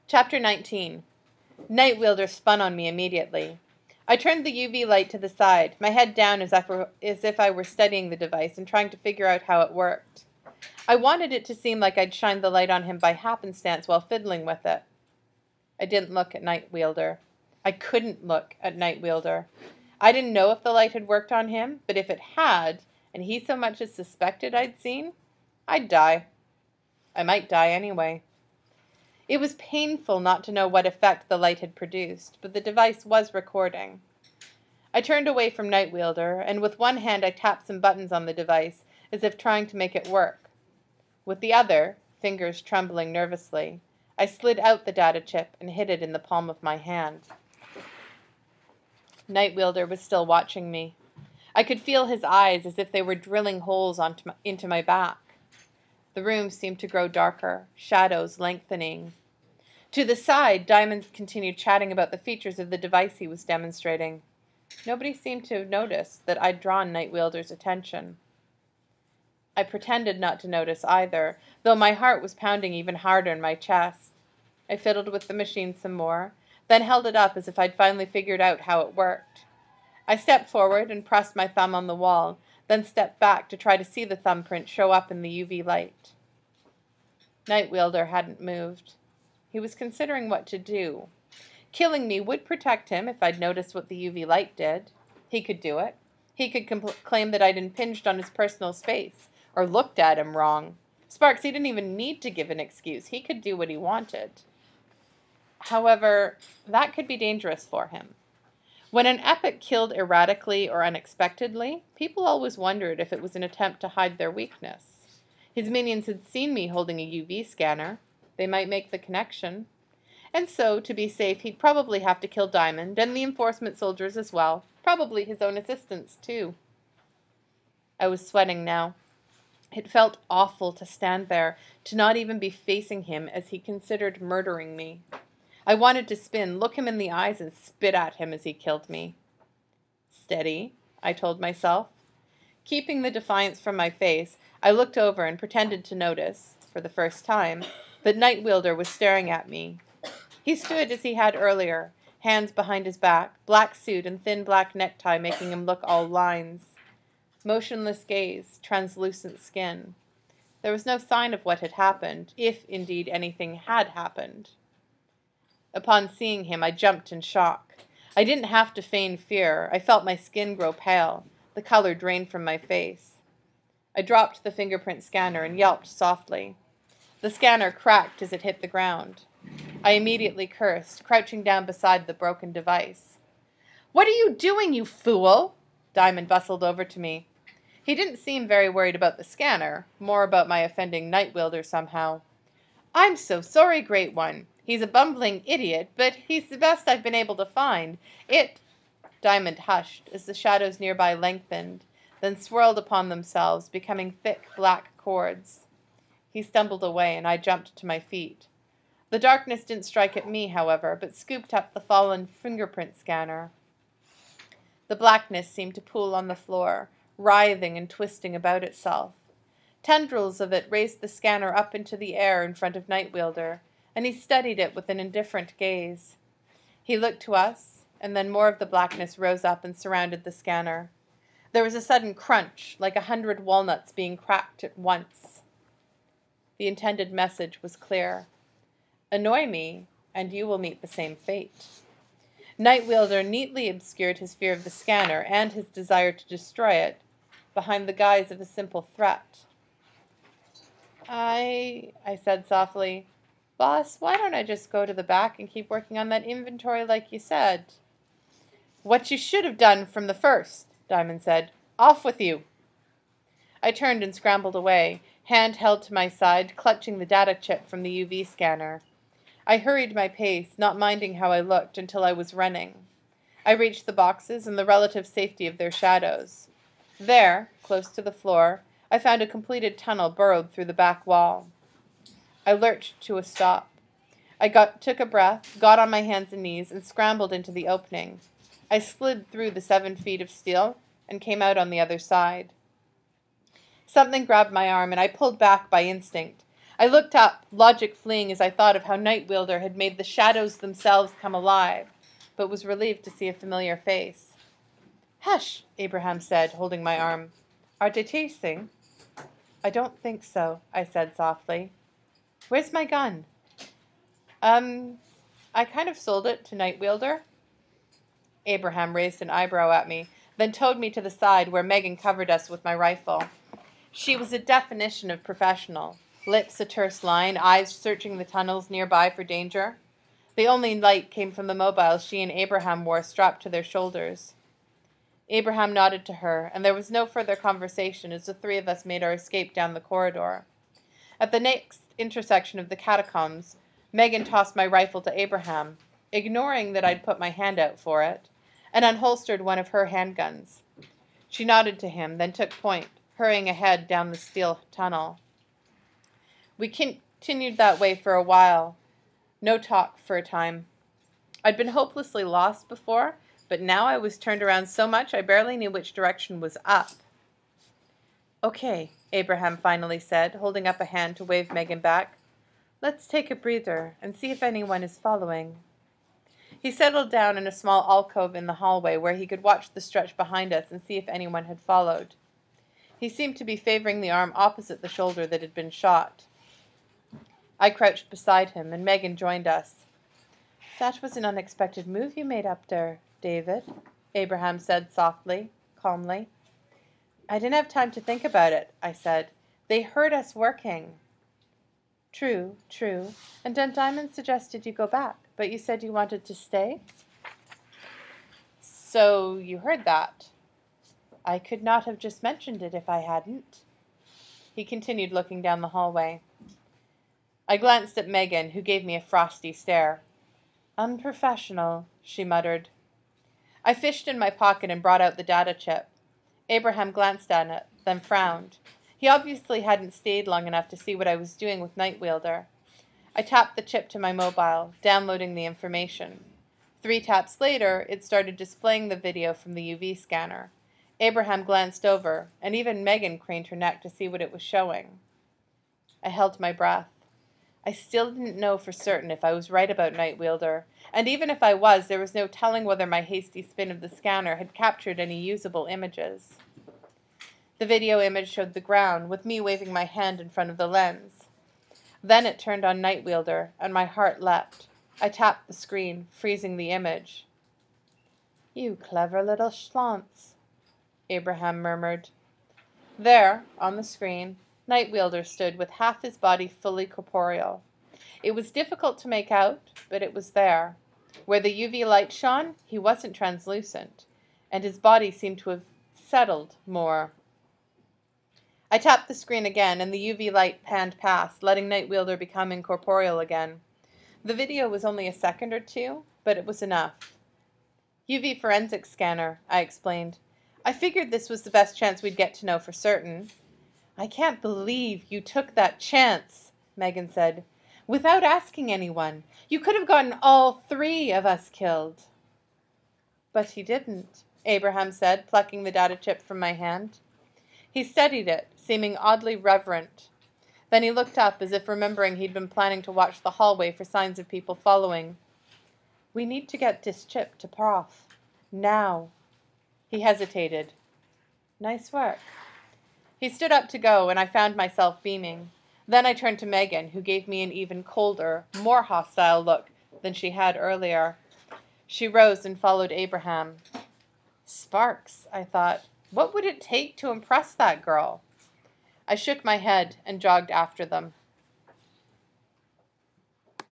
Chapter 19. Night Wielder spun on me immediately. I turned the UV light to the side, my head down as if I were studying the device and trying to figure out how it worked. I wanted it to seem like I'd shined the light on him by happenstance while fiddling with it. I didn't look at Night Wielder. I couldn't look at Night Wielder. I didn't know if the light had worked on him, but if it had, and he so much as suspected I'd seen, I'd die. I might die anyway. It was painful not to know what effect the light had produced, but the device was recording. I turned away from Night Wielder, and with one hand I tapped some buttons on the device, as if trying to make it work. With the other, fingers trembling nervously, I slid out the data chip and hid it in the palm of my hand. Night Wielder was still watching me. I could feel his eyes as if they were drilling holes into my back. The room seemed to grow darker, shadows lengthening. To the side, Diamond continued chatting about the features of the device he was demonstrating. Nobody seemed to have noticed that I'd drawn Night Wielder's attention. I pretended not to notice either, though my heart was pounding even harder in my chest. I fiddled with the machine some more, then held it up as if I'd finally figured out how it worked. I stepped forward and pressed my thumb on the wall, then stepped back to try to see the thumbprint show up in the UV light. Night Wielder hadn't moved. He was considering what to do. Killing me would protect him if I'd noticed what the UV light did. He could do it. He could claim that I'd impinged on his personal space, or looked at him wrong. Sparks, he didn't even need to give an excuse. He could do what he wanted. However, that could be dangerous for him. When an epic killed erratically or unexpectedly, people always wondered if it was an attempt to hide their weakness. His minions had seen me holding a UV scanner. They might make the connection. And so, to be safe, he'd probably have to kill Diamond and the enforcement soldiers as well. Probably his own assistants, too. I was sweating now. It felt awful to stand there, to not even be facing him as he considered murdering me. I wanted to spin, look him in the eyes, and spit at him as he killed me. Steady, I told myself. Keeping the defiance from my face, I looked over and pretended to notice, for the first time, that Night Wielder was staring at me. He stood as he had earlier, hands behind his back, black suit and thin black necktie making him look all lines. Motionless gaze, translucent skin. There was no sign of what had happened, if indeed anything had happened. Upon seeing him, I jumped in shock. I didn't have to feign fear. I felt my skin grow pale, the color drain from my face. I dropped the fingerprint scanner and yelped softly. The scanner cracked as it hit the ground. I immediately cursed, crouching down beside the broken device. "What are you doing, you fool?" Diamond bustled over to me. He didn't seem very worried about the scanner, more about my offending Night Wielder somehow. "I'm so sorry, Great One. He's a bumbling idiot, but he's the best I've been able to find. Diamond hushed as the shadows nearby lengthened, then swirled upon themselves, becoming thick black cords. He stumbled away, and I jumped to my feet. The darkness didn't strike at me, however, but scooped up the fallen fingerprint scanner. The blackness seemed to pool on the floor, writhing and twisting about itself. Tendrils of it raised the scanner up into the air in front of Night Wielder, and he studied it with an indifferent gaze. He looked to us, and then more of the blackness rose up and surrounded the scanner. There was a sudden crunch, like 100 walnuts being cracked at once. The intended message was clear. Annoy me, and you will meet the same fate. Night Wielder neatly obscured his fear of the scanner and his desire to destroy it behind the guise of a simple threat. I said softly, "Boss, why don't I just go to the back and keep working on that inventory like you said?" "What you should have done from the first," Diamond said. "Off with you." I turned and scrambled away, hand held to my side, clutching the data chip from the UV scanner. I hurried my pace, not minding how I looked, until I was running. I reached the boxes and the relative safety of their shadows. There, close to the floor, I found a completed tunnel burrowed through the back wall. I lurched to a stop. I took a breath, got on my hands and knees, and scrambled into the opening. I slid through the 7 feet of steel and came out on the other side. Something grabbed my arm, and I pulled back by instinct. I looked up, logic fleeing as I thought of how Nightwielder had made the shadows themselves come alive, but was relieved to see a familiar face. "Hush," Abraham said, holding my arm. "Are they chasing?" "I don't think so," I said softly. "Where's my gun?" I kind of sold it to Nightwielder." Abraham raised an eyebrow at me, then towed me to the side where Megan covered us with my rifle. She was a definition of professional. Lips a terse line, eyes searching the tunnels nearby for danger. The only light came from the mobile she and Abraham wore strapped to their shoulders. Abraham nodded to her, and there was no further conversation as the three of us made our escape down the corridor. At the next intersection of the catacombs, Megan tossed my rifle to Abraham, ignoring that I'd put my hand out for it, and unholstered one of her handguns. She nodded to him, then took point, hurrying ahead down the steel tunnel. We continued that way for a while. No talk for a time. I'd been hopelessly lost before, but now I was turned around so much I barely knew which direction was up. "Okay," Abraham finally said, holding up a hand to wave Megan back. "Let's take a breather and see if anyone is following." He settled down in a small alcove in the hallway where he could watch the stretch behind us and see if anyone had followed. He seemed to be favoring the arm opposite the shoulder that had been shot. I crouched beside him, and Megan joined us. "That was an unexpected move you made up there, David," Abraham said softly, calmly. "I didn't have time to think about it," I said. "They heard us working." True. And then Diamond suggested you go back, but you said you wanted to stay?" "So you heard that?" "I could not have just mentioned it if I hadn't." He continued looking down the hallway. I glanced at Megan, who gave me a frosty stare. "Unprofessional," she muttered. I fished in my pocket and brought out the data chip. Abraham glanced at it, then frowned. He obviously hadn't stayed long enough to see what I was doing with Nightwielder. I tapped the chip to my mobile, downloading the information. 3 taps later, it started displaying the video from the UV scanner. Abraham glanced over, and even Megan craned her neck to see what it was showing. I held my breath. I still didn't know for certain if I was right about Nightwielder, and even if I was, there was no telling whether my hasty spin of the scanner had captured any usable images. The video image showed the ground, with me waving my hand in front of the lens. Then it turned on Nightwielder, and my heart leapt. I tapped the screen, freezing the image. "You clever little schlonz," Abraham murmured. There, on the screen, Nightwielder stood with half his body fully corporeal. It was difficult to make out, but it was there. Where the UV light shone, he wasn't translucent, and his body seemed to have settled more. I tapped the screen again, and the UV light panned past, letting Nightwielder become incorporeal again. The video was only a second or two, but it was enough. "UV forensics scanner," I explained. "I figured this was the best chance we'd get to know for certain." "I can't believe you took that chance," Megan said. "Without asking anyone. You could have gotten all 3 of us killed." "But he didn't," Abraham said, plucking the data chip from my hand. He studied it, seeming oddly reverent. Then he looked up, as if remembering he'd been planning to watch the hallway for signs of people following. "We need to get this chip to Prof. Now." He hesitated. "Nice work." He stood up to go, and I found myself beaming. Then I turned to Megan, who gave me an even colder, more hostile look than she had earlier. She rose and followed Abraham. Sparks, I thought. What would it take to impress that girl? I shook my head and jogged after them.